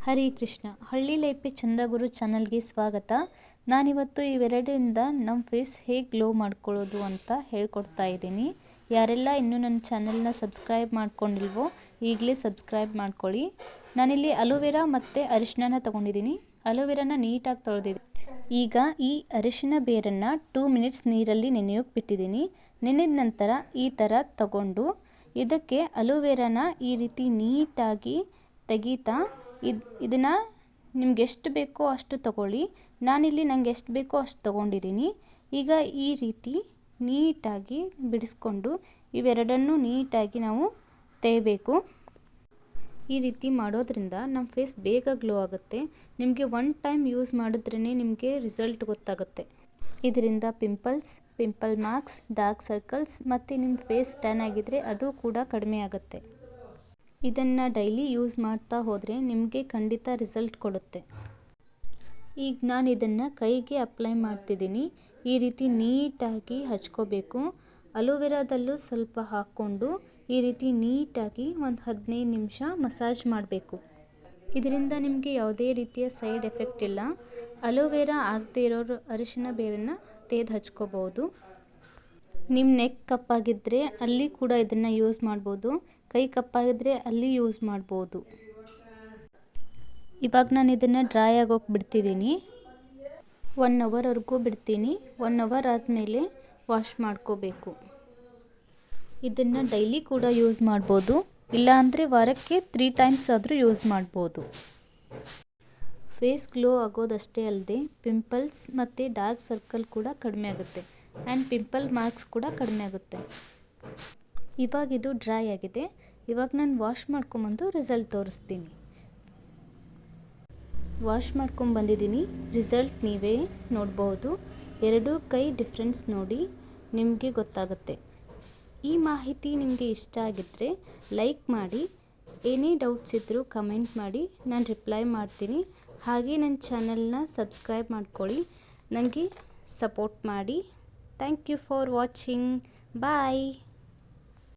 ಹರೇ ಕೃಷ್ಣ. ಹಳ್ಳಿ ಲೈಫೆ ಚಂದ ಗುರು ಚಾನಲ್ಗೆ ಸ್ವಾಗತ. ನಾನಿವತ್ತು ಇವೆರಡರಿಂದ ನಮ್ಮ ಫೇಸ್ ಹೇಗೆ ಗ್ಲೋ ಮಾಡ್ಕೊಳ್ಳೋದು ಅಂತ ಹೇಳ್ಕೊಡ್ತಾ ಇದ್ದೀನಿ. ಯಾರೆಲ್ಲ ಇನ್ನೂ ನನ್ನ ಚಾನಲ್ನ ಸಬ್ಸ್ಕ್ರೈಬ್ ಮಾಡ್ಕೊಂಡಿಲ್ವೋ ಈಗಲೇ ಸಬ್ಸ್ಕ್ರೈಬ್ ಮಾಡ್ಕೊಳ್ಳಿ. ನಾನಿಲ್ಲಿ ಅಲೋವೆರಾ ಮತ್ತು ಅರಿಶಿನ ತೊಗೊಂಡಿದ್ದೀನಿ. ಅಲೋವೆರಾನ ನೀಟಾಗಿ ತೊಳೆದಿದ್ದೀನಿ. ಈಗ ಈ ಅರಿಶಿನ ಬೇರನ್ನು 2 ಮಿನಿಟ್ಸ್ ನೀರಲ್ಲಿ ನೆನೆಯೋಕೆ ಬಿಟ್ಟಿದ್ದೀನಿ. ನೆನೆದ ನಂತರ ಈ ಥರ ತಗೊಂಡು ಇದಕ್ಕೆ ಅಲೋವೆರಾನ ಈ ರೀತಿ ನೀಟಾಗಿ ತೆಗಿತಾ ಇದನ್ನು ನಿಮ್ಗೆ ಎಷ್ಟು ಬೇಕೋ ಅಷ್ಟು ತಗೊಳ್ಳಿ. ನಾನಿಲ್ಲಿ ನನಗೆ ಎಷ್ಟು ಬೇಕೋ ಅಷ್ಟು ತೊಗೊಂಡಿದ್ದೀನಿ. ಈಗ ಈ ರೀತಿ ನೀಟಾಗಿ ಬಿಡಿಸ್ಕೊಂಡು ಇವೆರಡನ್ನೂ ನೀಟಾಗಿ ನಾವು ತೆಗಿಬೇಕು. ಈ ರೀತಿ ಮಾಡೋದ್ರಿಂದ ನಮ್ಮ ಫೇಸ್ ಬೇಗ ಗ್ಲೋ ಆಗುತ್ತೆ. ನಿಮಗೆ 1 ಟೈಮ್ ಯೂಸ್ ಮಾಡಿದ್ರೇ ನಿಮಗೆ ರಿಸಲ್ಟ್ ಗೊತ್ತಾಗುತ್ತೆ. ಇದರಿಂದ ಪಿಂಪಲ್ ಮಾರ್ಕ್ಸ್, ಡಾರ್ಕ್ ಸರ್ಕಲ್ಸ್ ಮತ್ತು ನಿಮ್ಮ ಫೇಸ್ ಟ್ಯಾನ್ ಆಗಿದ್ದರೆ ಅದು ಕೂಡ ಕಡಿಮೆ ಆಗುತ್ತೆ. ಇದನ್ನು ಡೈಲಿ ಯೂಸ್ ಮಾಡ್ತಾ ಹೋದರೆ ನಿಮಗೆ ಖಂಡಿತ ರಿಸಲ್ಟ್ ಕೊಡುತ್ತೆ. ಈಗ ನಾನು ಇದನ್ನು ಕೈಗೆ ಅಪ್ಲೈ ಮಾಡ್ತಿದ್ದೀನಿ. ಈ ರೀತಿ ನೀಟಾಗಿ ಹಚ್ಕೋಬೇಕು. ಅಲೋವೆರಾದಲ್ಲೂ ಸ್ವಲ್ಪ ಹಾಕ್ಕೊಂಡು ಈ ರೀತಿ ನೀಟಾಗಿ ಒಂದು 15 ನಿಮಿಷ ಮಸಾಜ್ ಮಾಡಬೇಕು. ಇದರಿಂದ ನಿಮಗೆ ಯಾವುದೇ ರೀತಿಯ ಸೈಡ್ ಎಫೆಕ್ಟ್ ಇಲ್ಲ. ಅಲೋವೆರಾ ಆಗದೇ ಇರೋರು ಅರಿಶಿನ ಬೇರನ್ನು ತೆಗೆದು ಹಚ್ಕೋಬೋದು. ನಿಮ್ಮ ನೆಕ್ ಕಪ್ಪಾಗಿದ್ದರೆ ಅಲ್ಲಿ ಕೂಡ ಇದನ್ನು ಯೂಸ್ ಮಾಡ್ಬೋದು. ಕೈ ಕಪ್ಪಾಗಿದ್ದರೆ ಅಲ್ಲಿ ಯೂಸ್ ಮಾಡ್ಬೋದು. ಇವಾಗ ನಾನು ಇದನ್ನು ಡ್ರೈ ಆಗೋಕೆ ಬಿಡ್ತಿದ್ದೀನಿ. 1 ಅವರ್ವರೆಗೂ ಬಿಡ್ತೀನಿ. 1 ಅವರ್ ಆದಮೇಲೆ ವಾಶ್ ಮಾಡ್ಕೋಬೇಕು. ಇದನ್ನು ಡೈಲಿ ಕೂಡ ಯೂಸ್ ಮಾಡ್ಬೋದು. ಇಲ್ಲಾಂದರೆ ವಾರಕ್ಕೆ 3 ಟೈಮ್ಸ್ ಆದರೂ ಯೂಸ್ ಮಾಡ್ಬೋದು. ಫೇಸ್ ಗ್ಲೋ ಆಗೋದಷ್ಟೇ ಅಲ್ಲದೆ ಪಿಂಪಲ್ಸ್ ಮತ್ತು ಡಾರ್ಕ್ ಸರ್ಕಲ್ ಕೂಡ ಕಡಿಮೆ ಆಗುತ್ತೆ. ಆ್ಯಂಡ್ ಪಿಂಪಲ್ ಮಾರ್ಕ್ಸ್ ಕೂಡ ಕಡಿಮೆ ಆಗುತ್ತೆ. ಇವಾಗ ಇದು ಡ್ರೈ ಆಗಿದೆ. ಇವಾಗ ನಾನು ವಾಶ್ ಮಾಡ್ಕೊಂಬಂದು ರಿಸಲ್ಟ್ ತೋರಿಸ್ತೀನಿ. ವಾಶ್ ಮಾಡ್ಕೊಂಬಂದಿದ್ದೀನಿ. ರಿಸಲ್ಟ್ ನೀವೇ ನೋಡ್ಬೋದು. 2 ಕೈ ಡಿಫ್ರೆನ್ಸ್ ನೋಡಿ ನಿಮಗೆ ಗೊತ್ತಾಗುತ್ತೆ. ಈ ಮಾಹಿತಿ ನಿಮಗೆ ಇಷ್ಟ ಆಗಿದ್ದರೆ ಲೈಕ್ ಮಾಡಿ. ಏನೇ ಡೌಟ್ಸ್ ಇದ್ದರೂ ಕಮೆಂಟ್ ಮಾಡಿ, ನಾನು ರಿಪ್ಲೈ ಮಾಡ್ತೀನಿ. ಹಾಗೆ ನನ್ನ ಚಾನಲ್ನ ಸಬ್ಸ್ಕ್ರೈಬ್ ಮಾಡ್ಕೊಳ್ಳಿ. ನನಗೆ ಸಪೋರ್ಟ್ ಮಾಡಿ. Thank you for watching. Bye.